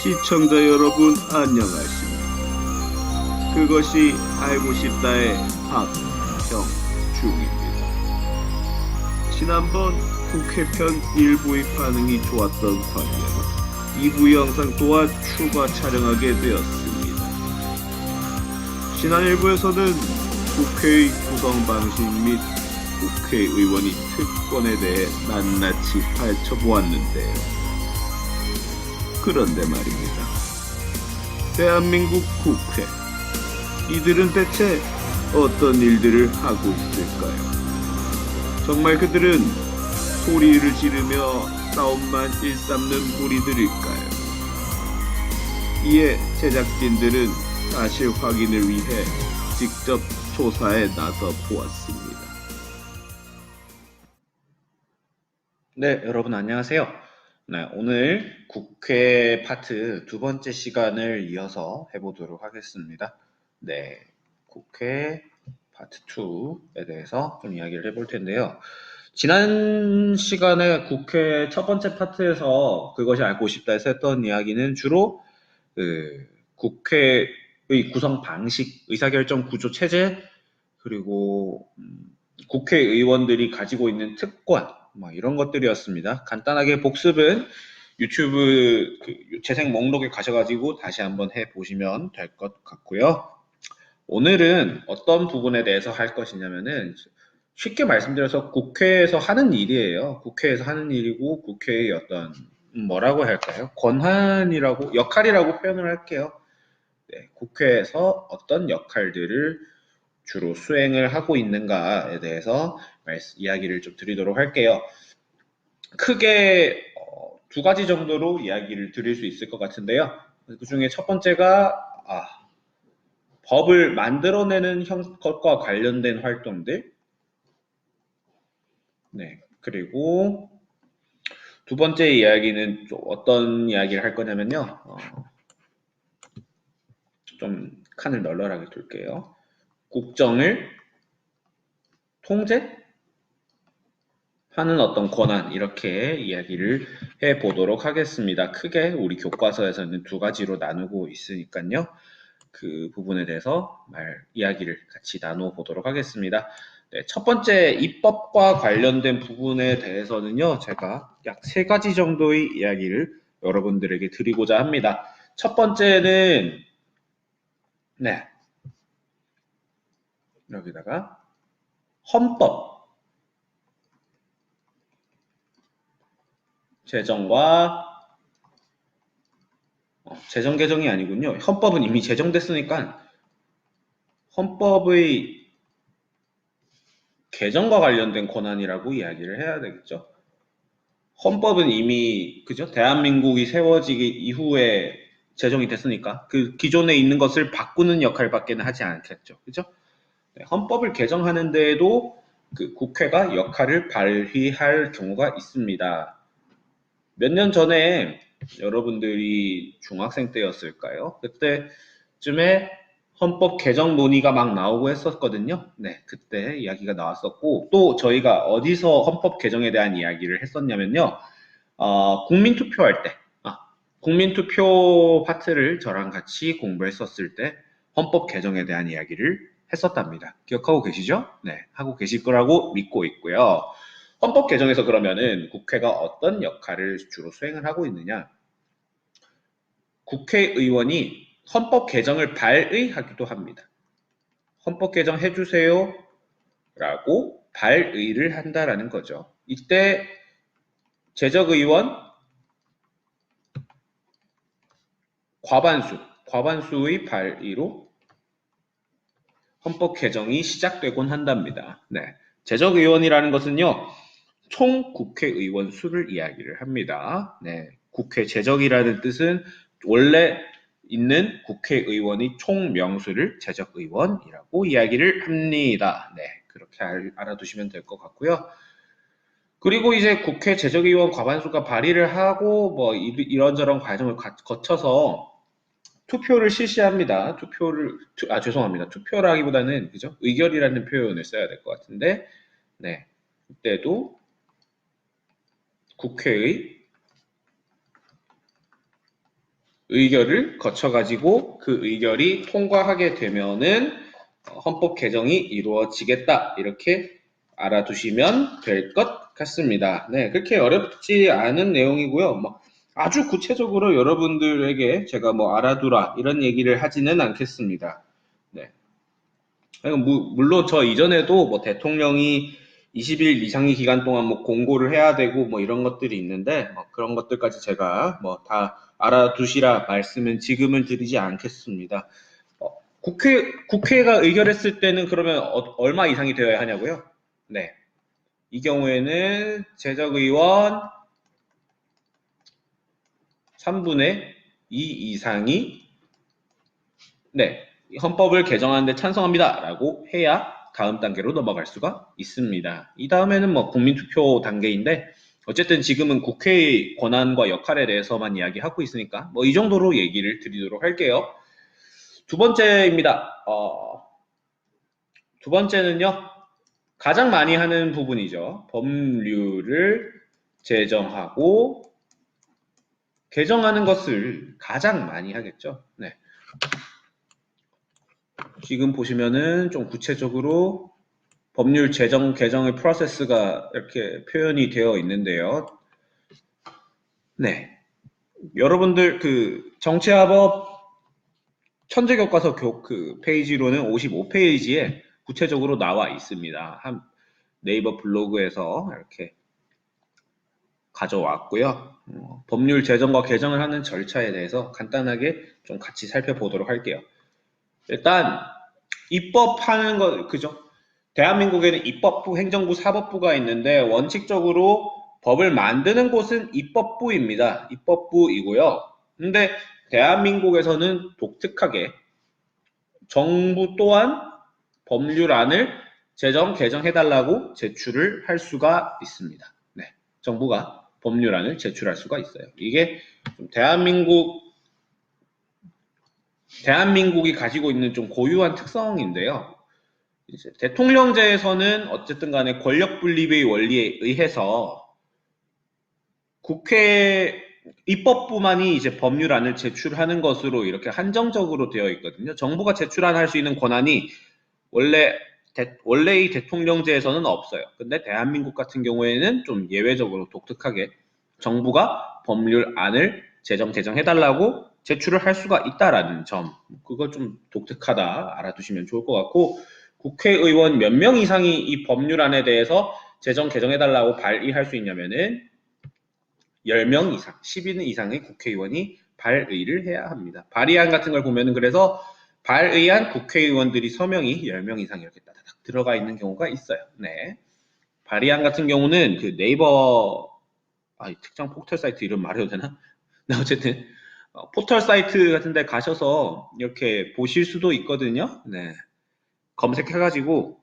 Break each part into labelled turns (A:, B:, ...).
A: 시청자 여러분 안녕하십니까. 그것이 알고 싶다의 박형중입니다. 지난번 국회편 일부의 반응이 좋았던 관계로 2부 영상 또한 추가 촬영하게 되었습니다. 지난 1부에서는 국회의 구성 방식 및 국회의원이 특권에 대해 낱낱이 파헤쳐보았는데요. 그런데 말입니다. 대한민국 국회, 이들은 대체 어떤 일들을 하고 있을까요? 정말 그들은 소리를 지르며 싸움만 일삼는 무리들일까요? 이에 제작진들은 사실 확인을 위해 직접 조사에 나서 보았습니다.
B: 네, 여러분 안녕하세요. 네, 오늘 국회 파트 두 번째 시간을 이어서 해보도록 하겠습니다. 네, 국회 파트 2에 대해서 좀 이야기를 해볼 텐데요. 지난 시간에 국회 첫 번째 파트에서 그것이 알고 싶다에서 했던 이야기는 주로 국회의 구성 방식, 의사결정 구조 체제, 그리고 국회의원들이 가지고 있는 특권, 뭐 이런 것들이었습니다. 간단하게 복습은 유튜브 재생 목록에 가셔가지고 다시 한번 해보시면 될 것 같고요. 오늘은 어떤 부분에 대해서 할 것이냐면은 쉽게 말씀드려서 국회에서 하는 일이에요. 국회에서 하는 일이고 국회의 어떤 뭐라고 할까요? 권한이라고, 역할이라고 표현을 할게요. 네, 국회에서 어떤 역할들을 주로 수행을 하고 있는가에 대해서 이야기를 좀 드리도록 할게요. 크게 두 가지 정도로 이야기를 드릴 수 있을 것 같은데요. 그 중에 첫 번째가 법을 만들어내는 것과 관련된 활동들. 네, 그리고 두 번째 이야기는 어떤 이야기를 할 거냐면요. 좀 칸을 널널하게 둘게요. 국정을 통제? 하는 어떤 권한, 이렇게 이야기를 해보도록 하겠습니다. 크게 우리 교과서에서는 두 가지로 나누고 있으니까요. 그 부분에 대해서 이야기를 같이 나눠보도록 하겠습니다. 네, 첫 번째 입법과 관련된 부분에 대해서는요, 제가 약 세 가지 정도의 이야기를 여러분들에게 드리고자 합니다. 첫 번째는, 네, 여기다가 헌법, 제정과 재정 개정이 아니군요. 헌법은 이미 제정됐으니까 헌법의 개정과 관련된 권한이라고 이야기를 해야 되겠죠. 헌법은 이미 그죠? 대한민국이 세워지기 이후에 제정이 됐으니까 그 기존에 있는 것을 바꾸는 역할밖에는 하지 않겠죠. 그죠? 네, 헌법을 개정하는 데에도 그 국회가 역할을 발휘할 경우가 있습니다. 몇 년 전에 여러분들이 중학생 때였을까요? 그때쯤에 헌법 개정 논의가 막 나오고 했었거든요. 네, 그때 이야기가 나왔었고, 또 저희가 어디서 헌법 개정에 대한 이야기를 했었냐면요. 국민투표할 때, 국민투표 파트를 저랑 같이 공부했었을 때 헌법 개정에 대한 이야기를 했었답니다. 기억하고 계시죠? 네, 하고 계실 거라고 믿고 있고요. 헌법 개정에서 그러면은 국회가 어떤 역할을 주로 수행을 하고 있느냐? 국회의원이 헌법 개정을 발의하기도 합니다. 헌법 개정 해주세요 라고 발의를 한다라는 거죠. 이때 제적의원 과반수의 발의로 헌법 개정이 시작되곤 한답니다. 네. 제적의원이라는 것은요, 총 국회의원 수를 이야기를 합니다. 네. 국회 제적이라는 뜻은 원래 있는 국회의원의 총 명수를 제적의원이라고 이야기를 합니다. 네. 그렇게 알아두시면 될 것 같고요. 그리고 이제 국회 제적의원 과반수가 발의를 하고 뭐 이런저런 과정을 거쳐서 투표를 실시합니다. 죄송합니다. 투표라기보다는, 그죠? 의결이라는 표현을 써야 될 것 같은데, 네. 그때도 국회의 의결을 거쳐가지고 그 의결이 통과하게 되면은 헌법 개정이 이루어지겠다. 이렇게 알아두시면 될 것 같습니다. 네, 그렇게 어렵지 않은 내용이고요. 뭐 아주 구체적으로 여러분들에게 제가 뭐 알아두라 이런 얘기를 하지는 않겠습니다. 네. 물론 저 이전에도 뭐 대통령이 20일 이상의 기간 동안 뭐 공고를 해야 되고 뭐 이런 것들이 있는데 뭐 그런 것들까지 제가 뭐 다 알아두시라 말씀은 지금은 드리지 않겠습니다. 국회가 의결했을 때는 그러면 얼마 이상이 되어야 하냐고요? 네. 이 경우에는 제적의원 3분의 2 이상이 네, 헌법을 개정하는데 찬성합니다 라고 해야 다음 단계로 넘어갈 수가 있습니다. 이 다음에는 뭐 국민투표 단계인데 어쨌든 지금은 국회의 권한과 역할에 대해서만 이야기하고 있으니까 뭐 이 정도로 얘기를 드리도록 할게요. 두 번째입니다. 두 번째는요. 가장 많이 하는 부분이죠. 법률을 제정하고 개정하는 것을 가장 많이 하겠죠. 네. 지금 보시면은 좀 구체적으로 법률 제정, 개정의 프로세스가 이렇게 표현이 되어 있는데요. 네. 여러분들 그 정치화법 천재교과서 그 페이지로는 55페이지에 구체적으로 나와 있습니다. 네이버 블로그에서 이렇게 가져왔고요. 법률 제정과 개정을 하는 절차에 대해서 간단하게 좀 같이 살펴보도록 할게요. 일단 입법하는 거 그죠? 대한민국에는 입법부, 행정부, 사법부가 있는데 원칙적으로 법을 만드는 곳은 입법부입니다. 입법부이고요. 근데 대한민국에서는 독특하게 정부 또한 법률안을 제정, 개정해달라고 제출을 할 수가 있습니다. 네, 정부가 법률안을 제출할 수가 있어요. 이게 대한민국이 가지고 있는 좀 고유한 특성인데요. 이제 대통령제에서는 어쨌든 간에 권력 분립의 원리에 의해서 국회 입법부만이 이제 법률안을 제출하는 것으로 이렇게 한정적으로 되어 있거든요. 정부가 제출할 수 있는 권한이 원래의 대통령제에서는 없어요. 근데 대한민국 같은 경우에는 좀 예외적으로 독특하게 정부가 법률안을 개정해달라고 제출을 할 수가 있다라는 점, 그거 좀 독특하다 알아두시면 좋을 것 같고, 국회의원 몇 명 이상이 이 법률안에 대해서 개정해달라고 발의할 수 있냐면은 10명 이상, 10인 이상의 국회의원이 발의를 해야 합니다. 발의안 같은 걸 보면은 그래서 발의한 국회의원들이 서명이 10명 이상 이렇게 따다닥 들어가 있는 경우가 있어요. 네. 발의안 같은 경우는 그 네이버 특정 포털 사이트 이름 말해도 되나? 네, 어쨌든 포털 사이트 같은 데 가셔서 이렇게 보실 수도 있거든요. 네. 검색해가지고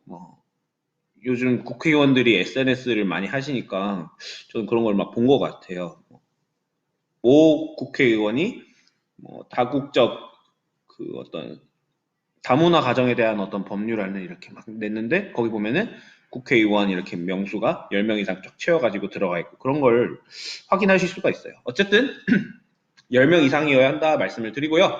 B: 요즘 국회의원들이 SNS를 많이 하시니까 저는 그런 걸 막 본 것 같아요. 모 국회의원이 다국적 그 어떤 다문화 가정에 대한 어떤 법률안을 이렇게 막 냈는데 거기 보면은 국회의원 이렇게 명수가 10명 이상 쫙 채워가지고 들어가 있고 그런 걸 확인하실 수가 있어요. 어쨌든 10명 이상이어야 한다 말씀을 드리고요.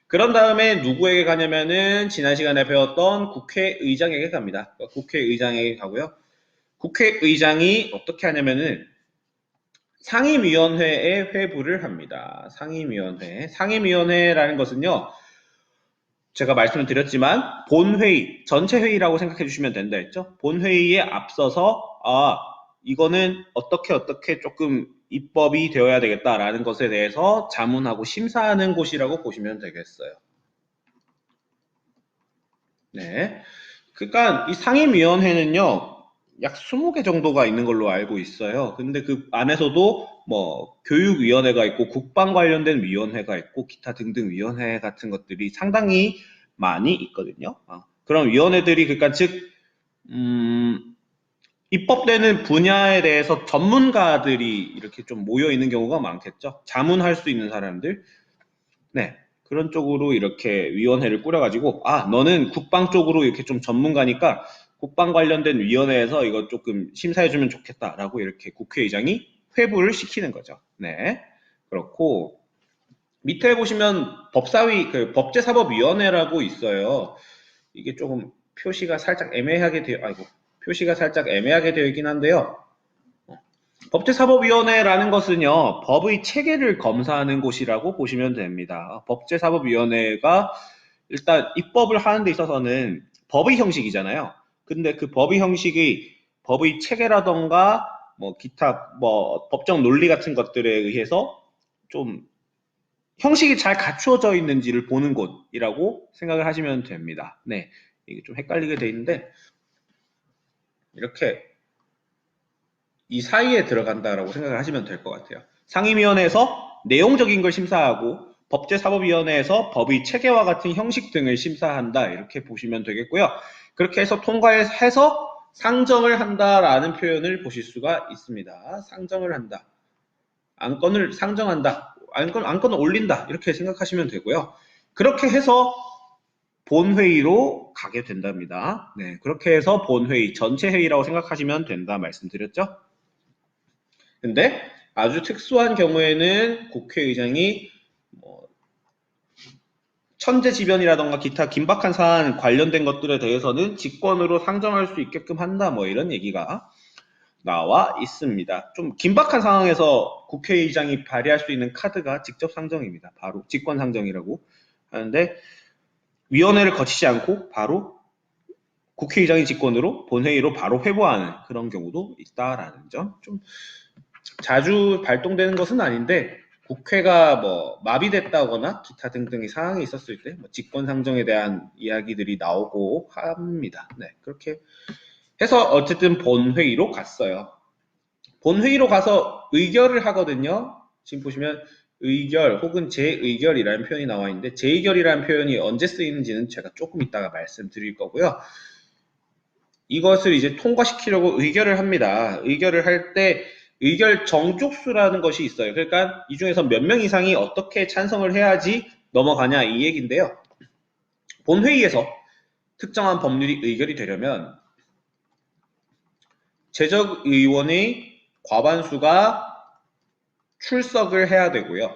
B: 그런 다음에 누구에게 가냐면은 지난 시간에 배웠던 국회의장에게 갑니다. 국회의장에게 가고요. 국회의장이 어떻게 하냐면은 상임위원회에 회부를 합니다. 상임위원회라는 것은요. 제가 말씀을 드렸지만 본회의, 전체 회의라고 생각해 주시면 된다 했죠. 본회의에 앞서서 이거는 어떻게 조금 입법이 되어야 되겠다라는 것에 대해서 자문하고 심사하는 곳이라고 보시면 되겠어요. 네. 그러니까 이 상임위원회는요. 약 20개 정도가 있는 걸로 알고 있어요. 근데 그 안에서도 뭐 교육위원회가 있고 국방 관련된 위원회가 있고 기타 등등 위원회 같은 것들이 상당히 많이 있거든요. 그런 위원회들이 그러니까 즉 입법되는 분야에 대해서 전문가들이 이렇게 좀 모여 있는 경우가 많겠죠. 자문할 수 있는 사람들. 네. 그런 쪽으로 이렇게 위원회를 꾸려가지고 너는 국방 쪽으로 이렇게 좀 전문가니까 국방 관련된 위원회에서 이거 조금 심사해주면 좋겠다라고 이렇게 국회의장이 회부를 시키는 거죠. 네, 그렇고 밑에 보시면 법사위, 법제사법위원회라고 있어요. 이게 조금 표시가 살짝 애매하게 되어, 표시가 살짝 애매하게 되어 있긴 한데요. 법제사법위원회라는 것은요, 법의 체계를 검사하는 곳이라고 보시면 됩니다. 법제사법위원회가 일단 입법을 하는 데 있어서는 법의 형식이잖아요. 근데 그 법의 형식이 법의 체계라던가 뭐 기타 뭐 법정 논리 같은 것들에 의해서 좀 형식이 잘 갖추어져 있는지를 보는 곳이라고 생각을 하시면 됩니다. 네, 이게 좀 헷갈리게 돼 있는데 이렇게 이 사이에 들어간다라고 생각을 하시면 될 것 같아요. 상임위원회에서 내용적인 걸 심사하고 법제사법위원회에서 법의 체계와 같은 형식 등을 심사한다 이렇게 보시면 되겠고요. 그렇게 해서 통과해서 상정을 한다라는 표현을 보실 수가 있습니다. 상정을 한다. 안건을 상정한다. 안건을 올린다. 이렇게 생각하시면 되고요. 그렇게 해서 본회의로 가게 된답니다. 네, 그렇게 해서 본회의, 전체 회의라고 생각하시면 된다 말씀드렸죠. 근데 아주 특수한 경우에는 국회의장이 뭐 천재지변이라던가 기타 긴박한 사안 관련된 것들에 대해서는 직권으로 상정할 수 있게끔 한다 뭐 이런 얘기가 나와 있습니다. 좀 긴박한 상황에서 국회의장이 발휘할 수 있는 카드가 직접 상정입니다. 바로 직권 상정이라고 하는데 위원회를 거치지 않고 바로 국회의장이 직권으로 본회의로 바로 회부하는 그런 경우도 있다라는 점. 좀 자주 발동되는 것은 아닌데 국회가 뭐 마비됐다거나 기타 등등의 상황이 있었을 때 뭐 직권 상정에 대한 이야기들이 나오고 합니다. 네, 그렇게 해서 어쨌든 본회의로 갔어요. 본회의로 가서 의결을 하거든요. 지금 보시면 의결 혹은 재의결이라는 표현이 나와 있는데 재의결이라는 표현이 언제 쓰이는지는 제가 조금 이따가 말씀드릴 거고요. 이것을 이제 통과시키려고 의결을 합니다. 의결을 할 때 의결 정족수라는 것이 있어요. 그러니까 이 중에서 몇 명 이상이 어떻게 찬성을 해야지 넘어가냐 이 얘기인데요. 본회의에서 특정한 법률이 의결이 되려면 제적의원의 과반수가 출석을 해야 되고요.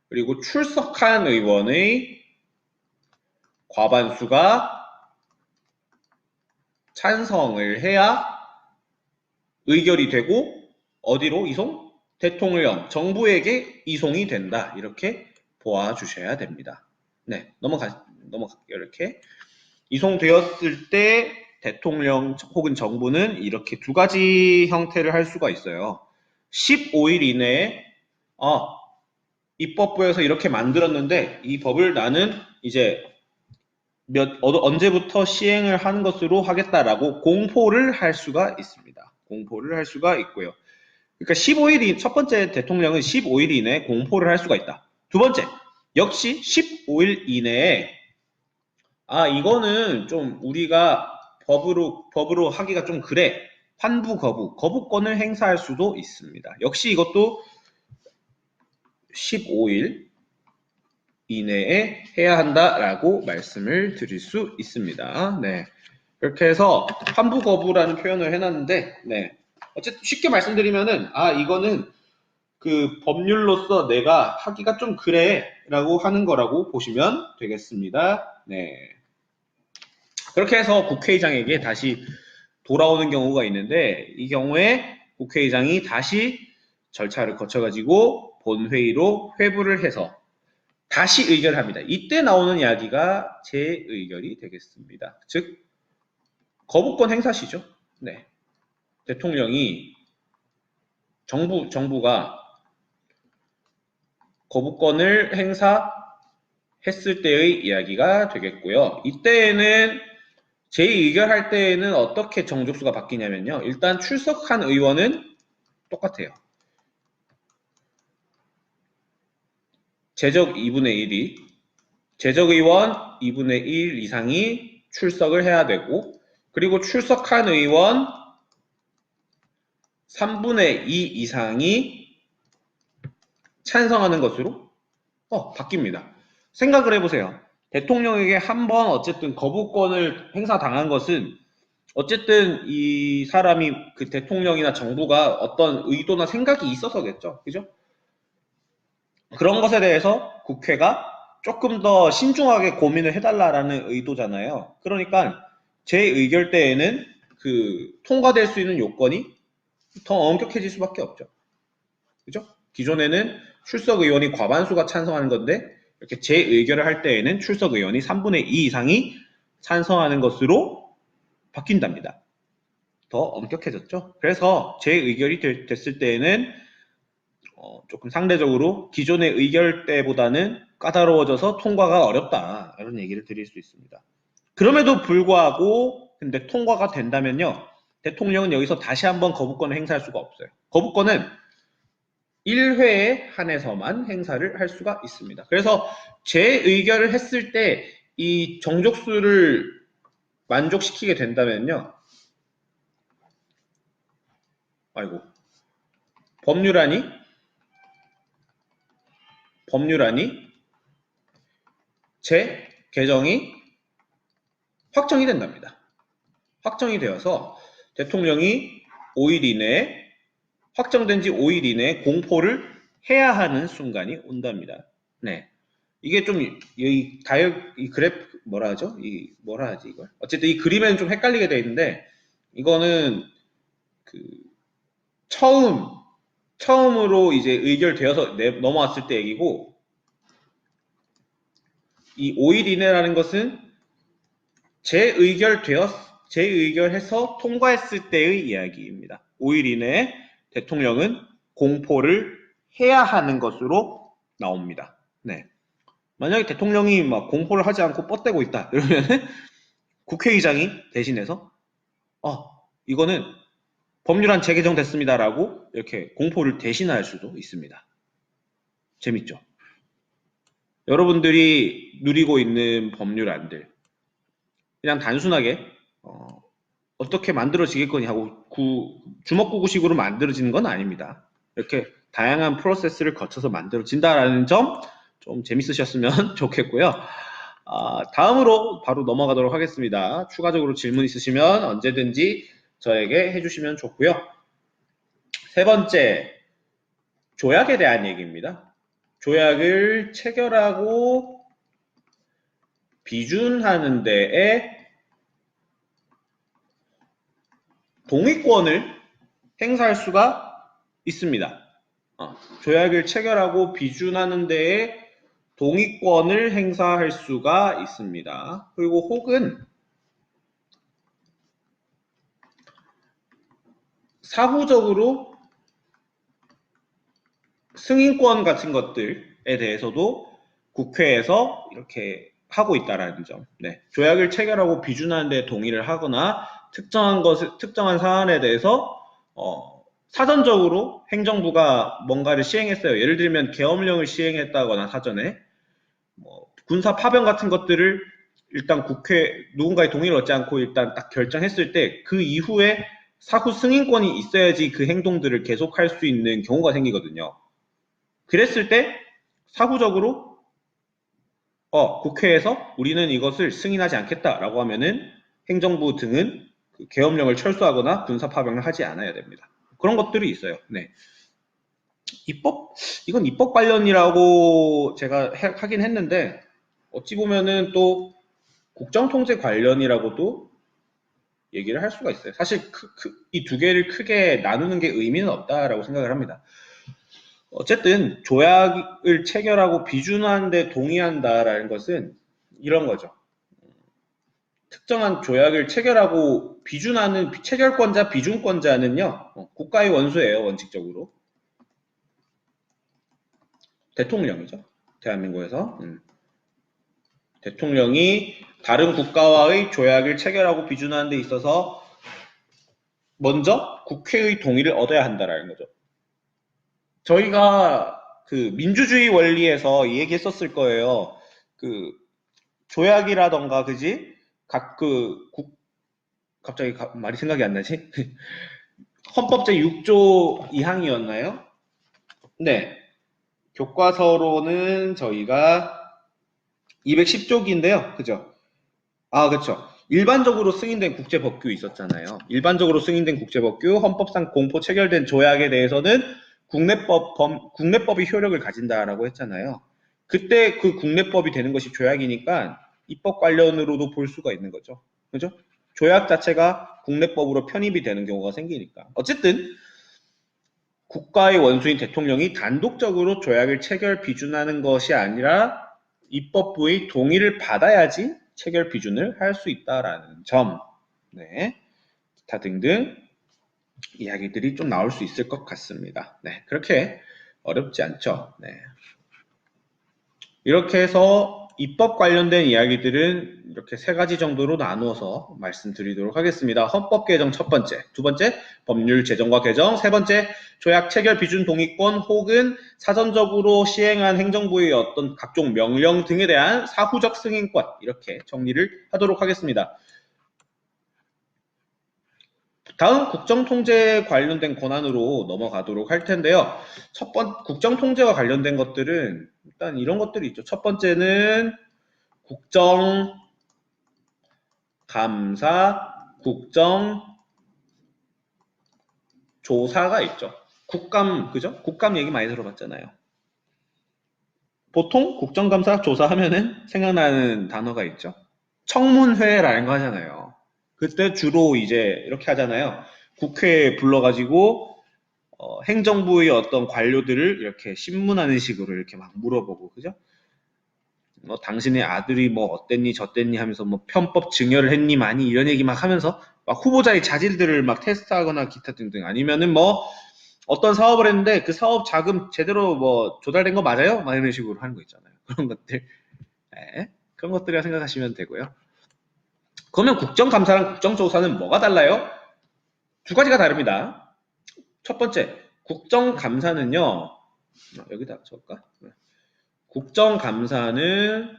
B: 그리고 출석한 의원의 과반수가 찬성을 해야 의결이 되고 어디로 이송? 대통령, 정부에게 이송이 된다. 이렇게 보아주셔야 됩니다. 네, 이렇게 이송되었을 때 대통령 혹은 정부는 이렇게 두 가지 형태를 할 수가 있어요. 15일 이내에 입법부에서 이렇게 만들었는데 이 법을 나는 이제 언제부터 시행을 하는 것으로 하겠다라고 공포를 할 수가 있습니다. 공포를 할 수가 있고요. 그러니까 첫 번째 대통령은 15일 이내에 공포를 할 수가 있다. 두 번째, 역시 15일 이내에 이거는 좀 우리가 법으로 하기가 좀 그래. 환부 거부권을 행사할 수도 있습니다. 역시 이것도 15일 이내에 해야 한다라고 말씀을 드릴 수 있습니다. 네. 이렇게 해서 환부 거부라는 표현을 해놨는데, 네. 어쨌든 쉽게 말씀드리면은, 이거는 그 법률로서 내가 하기가 좀 그래 라고 하는 거라고 보시면 되겠습니다. 네. 그렇게 해서 국회의장에게 다시 돌아오는 경우가 있는데, 이 경우에 국회의장이 다시 절차를 거쳐가지고 본회의로 회부를 해서 다시 의결합니다. 이때 나오는 이야기가 재의결이 되겠습니다. 즉 거부권 행사시죠. 네. 대통령이 정부가 거부권을 행사했을 때의 이야기가 되겠고요. 이때에는 재의결할 때에는 어떻게 정족수가 바뀌냐면요. 일단 출석한 의원은 똑같아요. 제적 2분의 1이 제적의원 2분의 1 이상이 출석을 해야 되고 그리고 출석한 의원 3분의 2 이상이 찬성하는 것으로 바뀝니다. 생각을 해보세요. 대통령에게 한번 어쨌든 거부권을 행사당한 것은 어쨌든 이 사람이 그 대통령이나 정부가 어떤 의도나 생각이 있어서겠죠. 그죠? 그런 것에 대해서 국회가 조금 더 신중하게 고민을 해달라라는 의도잖아요. 그러니까 제 의결 때에는 통과될 수 있는 요건이 더 엄격해질 수밖에 없죠. 그죠? 기존에는 출석 의원이 과반수가 찬성하는 건데 이렇게 재의결을 할 때에는 출석 의원이 3분의 2 이상이 찬성하는 것으로 바뀐답니다. 더 엄격해졌죠. 그래서 재의결이 됐을 때에는 조금 상대적으로 기존의 의결 때보다는 까다로워져서 통과가 어렵다 이런 얘기를 드릴 수 있습니다. 그럼에도 불구하고 근데 통과가 된다면요, 대통령은 여기서 다시 한번 거부권을 행사할 수가 없어요. 거부권은 1회에 한해서만 행사를 할 수가 있습니다. 그래서 재의결을 했을 때 이 정족수를 만족시키게 된다면요, 아이고, 법률안이 재개정이 확정이 된답니다. 확정이 되어서 대통령이 5일 이내에 확정된 지 5일 이내에 공포를 해야 하는 순간이 온답니다. 네. 이게 좀, 이 그래프, 뭐라 하죠? 뭐라 하지, 이걸? 어쨌든 이 그림에는 좀 헷갈리게 되어 있는데, 이거는, 처음으로 이제 의결되어서 넘어왔을 때 얘기고, 이 5일 이내라는 것은 재의결해서 통과했을 때의 이야기입니다. 5일 이내에 대통령은 공포를 해야 하는 것으로 나옵니다. 네. 만약에 대통령이 막 공포를 하지 않고 뻗대고 있다 이러면은 국회의장이 대신해서 이거는 법률안 재개정됐습니다라고 이렇게 공포를 대신할 수도 있습니다. 재밌죠? 여러분들이 누리고 있는 법률안들 그냥 단순하게 어떻게 만들어지겠거니 하고 주먹구구식으로 만들어지는 건 아닙니다. 이렇게 다양한 프로세스를 거쳐서 만들어진다라는 점 좀 재밌으셨으면 좋겠고요. 다음으로 바로 넘어가도록 하겠습니다. 추가적으로 질문 있으시면 언제든지 저에게 해주시면 좋고요. 세 번째, 조약에 대한 얘기입니다. 조약을 체결하고 비준하는 데에 동의권을 행사할 수가 있습니다. 조약을 체결하고 비준하는 데에 동의권을 행사할 수가 있습니다. 그리고 혹은 사후적으로 승인권 같은 것들에 대해서도 국회에서 이렇게 하고 있다라는 점. 네. 조약을 체결하고 비준하는 데 동의를 하거나 특정한 사안에 대해서 사전적으로 행정부가 뭔가를 시행했어요. 예를 들면 계엄령을 시행했다거나 사전에 군사 파병 같은 것들을 일단 누군가의 동의를 얻지 않고 일단 딱 결정했을 때 그 이후에 사후 승인권이 있어야지 그 행동들을 계속할 수 있는 경우가 생기거든요. 그랬을 때 사후적으로 국회에서 우리는 이것을 승인하지 않겠다라고 하면은 행정부 등은 계엄령을 철수하거나 군사 파병을 하지 않아야 됩니다. 그런 것들이 있어요. 네. 이건 입법 관련이라고 제가 하긴 했는데 어찌 보면은 또 국정통제 관련이라고도 얘기를 할 수가 있어요. 사실 이 두 개를 크게 나누는 게 의미는 없다라고 생각을 합니다. 어쨌든 조약을 체결하고 비준하는 데 동의한다라는 것은 이런 거죠. 특정한 조약을 체결하고 비준하는 체결권자, 비준권자는요, 국가의 원수예요, 원칙적으로. 대통령이죠. 대한민국에서. 대통령이 다른 국가와의 조약을 체결하고 비준하는 데 있어서 먼저 국회의 동의를 얻어야 한다라는 거죠. 저희가 민주주의 원리에서 얘기했었을 거예요. 조약이라던가, 그지? 갑자기 말이 생각이 안 나지? 헌법 제6조 2항이었나요? 네. 교과서로는 저희가 210조기인데요. 그죠? 그렇죠. 일반적으로 승인된 국제법규 있었잖아요. 일반적으로 승인된 국제법규, 헌법상 공포 체결된 조약에 대해서는 국내법이 효력을 가진다라고 했잖아요. 그때 그 국내법이 되는 것이 조약이니까 입법 관련으로도 볼 수가 있는 거죠. 그죠? 조약 자체가 국내법으로 편입이 되는 경우가 생기니까. 어쨌든 국가의 원수인 대통령이 단독적으로 조약을 체결 비준하는 것이 아니라 입법부의 동의를 받아야지 체결 비준을 할 수 있다라는 점. 네. 기타 등등 이야기들이 좀 나올 수 있을 것 같습니다. 네. 그렇게 어렵지 않죠. 네. 이렇게 해서 입법 관련된 이야기들은 이렇게 세 가지 정도로 나누어서 말씀드리도록 하겠습니다. 헌법 개정 첫 번째, 두 번째 법률 제정과 개정, 세 번째 조약 체결 비준 동의권 혹은 사전적으로 시행한 행정부의 어떤 각종 명령 등에 대한 사후적 승인권, 이렇게 정리를 하도록 하겠습니다. 다음 국정통제에 관련된 권한으로 넘어가도록 할 텐데요. 국정통제와 관련된 것들은 일단 이런 것들이 있죠. 첫 번째는 국정감사, 국정조사가 있죠. 그죠? 국감 얘기 많이 들어봤잖아요. 보통 국정감사 조사하면은 생각나는 단어가 있죠. 청문회라는 거 하잖아요. 그때 주로 이제 이렇게 하잖아요. 국회에 불러가지고 행정부의 어떤 관료들을 이렇게 신문하는 식으로 이렇게 막 물어보고, 그죠? 뭐 당신의 아들이 뭐 어땠니 저땠니 하면서 뭐 편법 증여를 했니 많이 이런 얘기 막 하면서 막 후보자의 자질들을 막 테스트하거나 기타 등등, 아니면은 뭐 어떤 사업을 했는데 그 사업 자금 제대로 뭐 조달된 거 맞아요? 막 이런 식으로 하는 거 있잖아요. 그런 것들. 네, 그런 것들이라 생각하시면 되고요. 그러면 국정감사랑 국정조사는 뭐가 달라요? 두 가지가 다릅니다. 첫 번째, 국정감사는요. 여기다 적을까? 국정감사는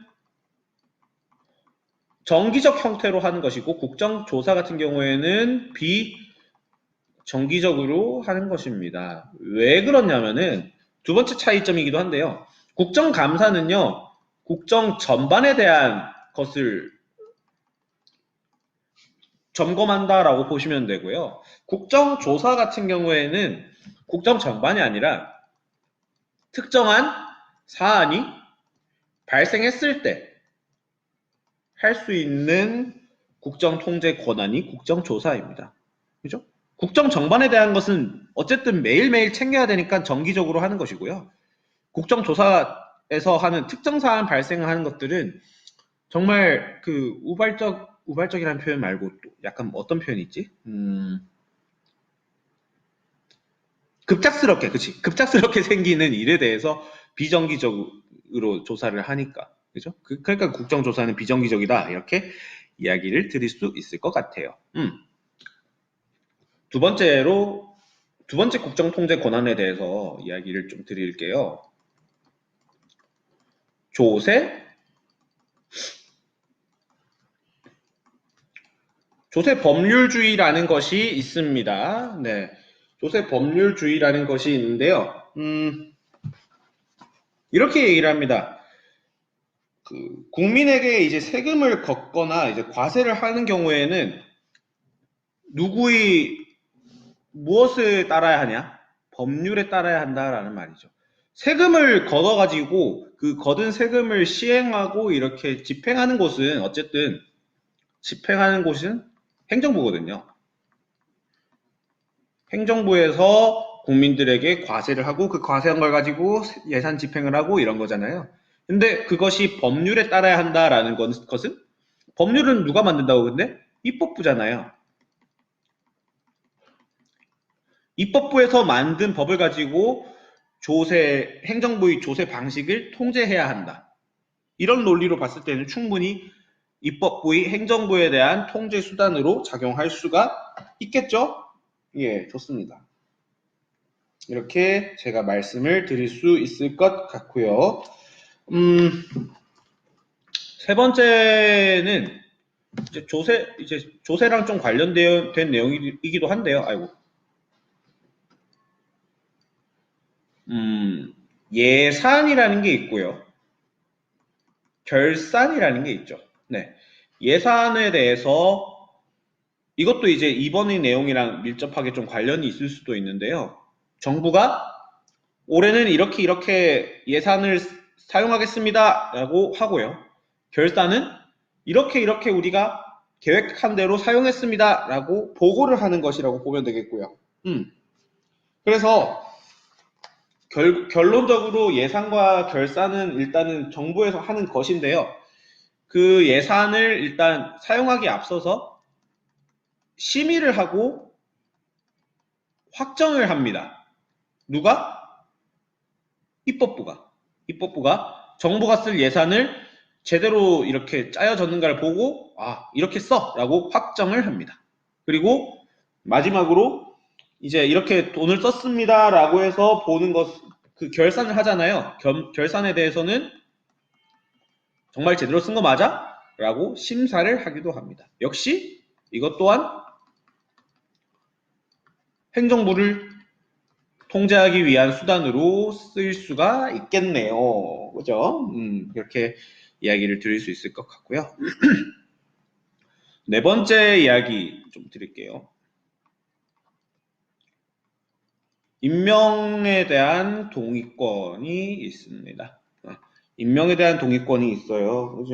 B: 정기적 형태로 하는 것이고, 국정조사 같은 경우에는 비정기적으로 하는 것입니다. 왜 그러냐면은 두 번째 차이점이기도 한데요. 국정감사는요, 국정 전반에 대한 것을 점검한다라고 보시면 되고요. 국정조사 같은 경우에는 국정 전반이 아니라 특정한 사안이 발생했을 때 할 수 있는 국정통제 권한이 국정조사입니다. 그죠? 국정 전반에 대한 것은 어쨌든 매일매일 챙겨야 되니까 정기적으로 하는 것이고요. 국정조사에서 하는 특정 사안 발생하는 것들은 정말 그 우발적이라는 표현 말고 또 약간 어떤 표현이 있지? 급작스럽게 생기는 일에 대해서 비정기적으로 조사를 하니까. 그죠? 그러니까 국정조사는 비정기적이다. 이렇게 이야기를 드릴 수 있을 것 같아요. 두 번째 국정통제 권한에 대해서 이야기를 좀 드릴게요. 조세 법률주의라는 것이 있습니다. 네. 조세 법률주의라는 것이 있는데요. 이렇게 얘기를 합니다. 국민에게 이제 세금을 걷거나 이제 과세를 하는 경우에는 무엇을 따라야 하냐? 법률에 따라야 한다라는 말이죠. 세금을 걷어가지고 그 걷은 세금을 시행하고 이렇게 집행하는 곳은 어쨌든 행정부거든요. 행정부에서 국민들에게 과세를 하고 그 과세한 걸 가지고 예산 집행을 하고 이런 거잖아요. 근데 그것이 법률에 따라야 한다라는 것은 법률은 누가 만든다고 근데? 입법부잖아요. 입법부에서 만든 법을 가지고 행정부의 조세 방식을 통제해야 한다. 이런 논리로 봤을 때는 충분히 입법부의 행정부에 대한 통제 수단으로 작용할 수가 있겠죠? 예, 좋습니다. 이렇게 제가 말씀을 드릴 수 있을 것 같고요. 세 번째는 이제 조세랑 좀 관련된 내용이기도 한데요. 아이고. 예산이라는 게 있고요. 결산이라는 게 있죠. 네. 예산에 대해서 이것도 이제 이번의 내용이랑 밀접하게 좀 관련이 있을 수도 있는데요. 정부가 올해는 이렇게 예산을 사용하겠습니다 라고 하고요. 결산은 이렇게 우리가 계획한 대로 사용했습니다 라고 보고를 하는 것이라고 보면 되겠고요. 그래서 결론적으로 예산과 결산은 일단은 정부에서 하는 것인데요. 그 예산을 일단 사용하기에 앞서서 심의를 하고 확정을 합니다. 누가? 입법부가 정부가 쓸 예산을 제대로 이렇게 짜여졌는가를 보고 이렇게 써 라고 확정을 합니다. 그리고 마지막으로 이제 이렇게 돈을 썼습니다 라고 해서 보는 그 결산을 하잖아요. 결산에 대해서는 정말 제대로 쓴 거 맞아? 라고 심사를 하기도 합니다. 역시 이것 또한 행정부를 통제하기 위한 수단으로 쓸 수가 있겠네요. 그죠? 이렇게 이야기를 드릴 수 있을 것 같고요. 네 번째 이야기 좀 드릴게요. 임명에 대한 동의권이 있습니다. 임명에 대한 동의권이 있어요.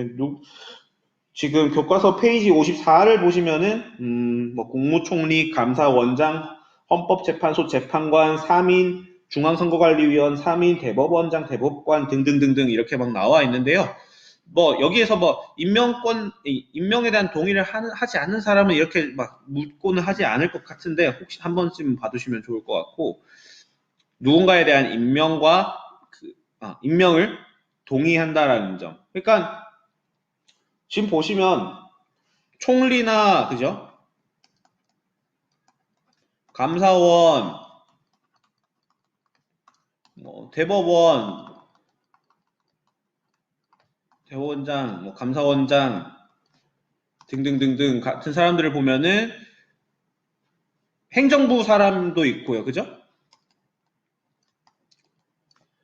B: 지금 교과서 페이지 54를 보시면은 뭐 국무총리, 감사원장, 헌법재판소 재판관, 3인, 중앙선거관리위원, 3인, 대법원장, 대법관 등등등등 이렇게 막 나와 있는데요. 뭐 여기에서 뭐 임명에 대한 동의를 하지 않는 사람은 이렇게 막 묻고는 하지 않을 것 같은데 혹시 한 번쯤 봐두시면 좋을 것 같고, 누군가에 대한 임명을 동의한다라는 점. 그러니까 지금 보시면 총리나 그죠? 감사원, 대법원장, 감사원장 등등등등 같은 사람들을 보면은 행정부 사람도 있고요. 그죠?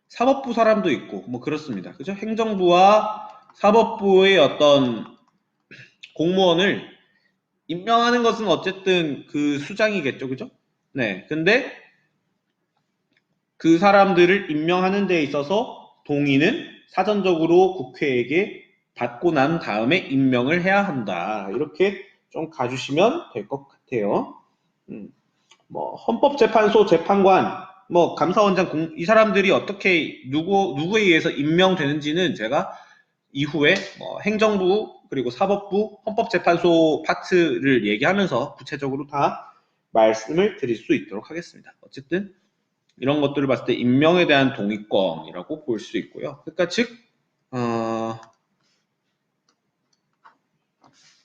B: 사법부 사람도 있고 뭐 그렇습니다. 그죠? 행정부와 사법부의 어떤 공무원을 임명하는 것은 어쨌든 그 수장이겠죠. 그죠? 네. 근데 그 사람들을 임명하는 데 있어서 동의는 사전적으로 국회에게 받고 난 다음에 임명을 해야 한다. 이렇게 좀 가주시면 될 것 같아요. 뭐 헌법재판소 재판관, 뭐 감사원장 이 사람들이 어떻게 누구에 의해서 임명되는지는 제가 이후에 뭐 행정부 그리고 사법부, 헌법재판소 파트를 얘기하면서 구체적으로 다 말씀을 드릴 수 있도록 하겠습니다. 어쨌든 이런 것들을 봤을 때 임명에 대한 동의권이라고 볼 수 있고요. 그러니까 즉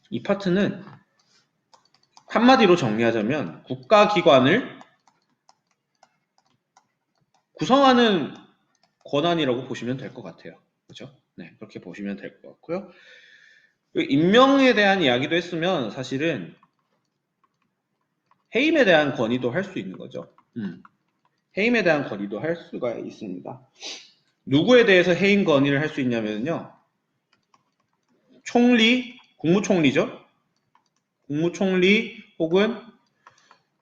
B: 이 파트는 한마디로 정리하자면 국가기관을 구성하는 권한이라고 보시면 될 것 같아요. 그렇죠? 네, 그렇게 보시면 될 것 같고요. 임명에 대한 이야기도 했으면 사실은 해임에 대한 건의도 할 수 있는 거죠. 해임에 대한 건의도 할 수가 있습니다. 누구에 대해서 해임 건의를 할 수 있냐면요. 총리, 국무총리죠. 국무총리 혹은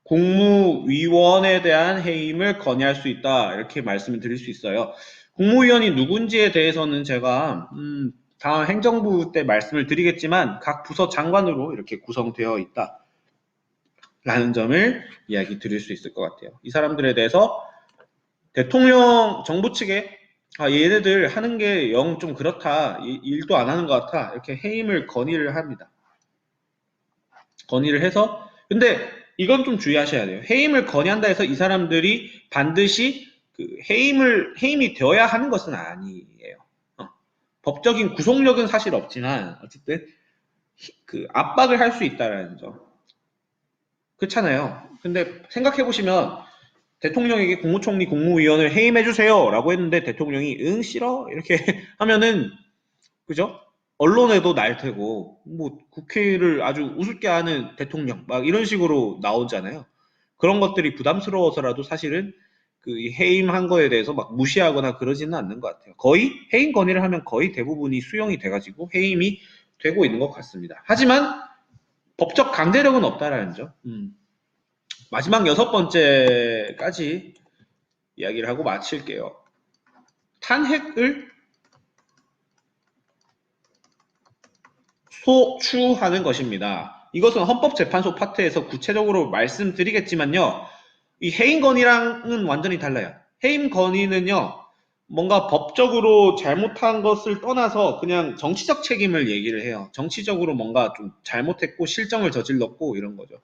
B: 국무위원에 대한 해임을 건의할 수 있다. 이렇게 말씀을 드릴 수 있어요. 국무위원이 누군지에 대해서는 제가 다음 행정부 때 말씀을 드리겠지만 각 부서 장관으로 이렇게 구성되어 있다. 라는 점을 이야기 드릴 수 있을 것 같아요. 이 사람들에 대해서 대통령 정부 측에 얘네들 하는 게 영 좀 그렇다. 일도 안 하는 것 같아. 이렇게 해임을 건의를 합니다. 건의를 해서 근데 이건 좀 주의하셔야 돼요. 해임을 건의한다 해서 이 사람들이 반드시 그 해임이 되어야 하는 것은 아니에요. 법적인 구속력은 사실 없지만 어쨌든 그 압박을 할 수 있다라는 점. 그렇잖아요. 근데 생각해 보시면 대통령에게 국무총리, 국무위원을 해임해주세요 라고 했는데 대통령이 응 싫어 이렇게 하면은 그죠? 언론에도 날 테고 뭐 국회를 아주 우습게 하는 대통령 막 이런 식으로 나오잖아요. 그런 것들이 부담스러워서라도 사실은 그 해임한 거에 대해서 막 무시하거나 그러지는 않는 것 같아요. 거의 해임 건의를 하면 거의 대부분이 수용이 돼가지고 해임이 되고 있는 것 같습니다. 하지만 법적 강제력은 없다라는 점. 마지막 6번째까지 이야기를 하고 마칠게요. 탄핵을 소추하는 것입니다. 이것은 헌법재판소 파트에서 구체적으로 말씀드리겠지만요. 이 해임 건의랑은 완전히 달라요. 해임 건의는요. 뭔가 법적으로 잘못한 것을 떠나서 그냥 정치적 책임을 얘기를 해요. 정치적으로 뭔가 좀 잘못했고 실정을 저질렀고 이런 거죠.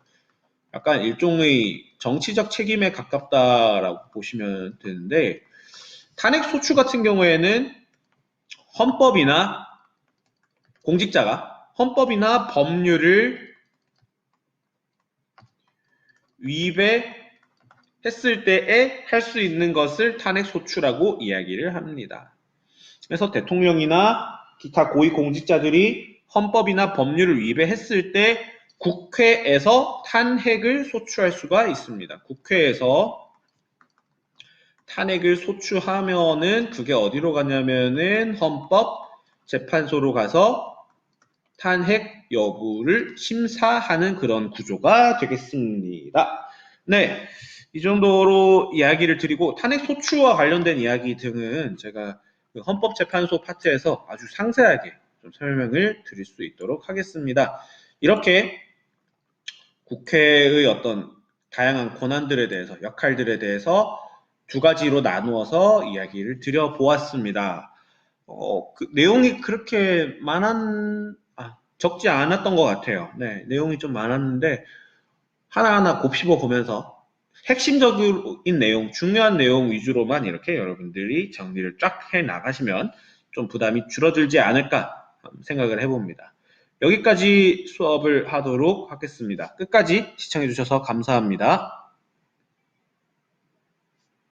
B: 약간 일종의 정치적 책임에 가깝다라고 보시면 되는데 탄핵 소추 같은 경우에는 헌법이나 공직자가 헌법이나 법률을 위배했을 때에 할 수 있는 것을 탄핵 소추라고 이야기를 합니다. 그래서 대통령이나 기타 고위 공직자들이 헌법이나 법률을 위배했을 때 국회에서 탄핵을 소추할 수가 있습니다. 국회에서 탄핵을 소추하면은 그게 어디로 가냐면은 헌법재판소로 가서 탄핵 여부를 심사하는 그런 구조가 되겠습니다. 네, 이 정도로 이야기를 드리고 탄핵 소추와 관련된 이야기 등은 제가 헌법재판소 파트에서 아주 상세하게 좀 설명을 드릴 수 있도록 하겠습니다. 이렇게 국회의 어떤 다양한 권한들에 대해서, 역할들에 대해서 두 가지로 나누어서 이야기를 드려보았습니다. 그 내용이 그렇게 적지 않았던 것 같아요. 네, 내용이 좀 많았는데 하나하나 곱씹어 보면서 핵심적인 내용, 중요한 내용 위주로만 이렇게 여러분들이 정리를 쫙 해 나가시면 좀 부담이 줄어들지 않을까 생각을 해봅니다. 여기까지 수업을 하도록 하겠습니다. 끝까지 시청해 주셔서 감사합니다.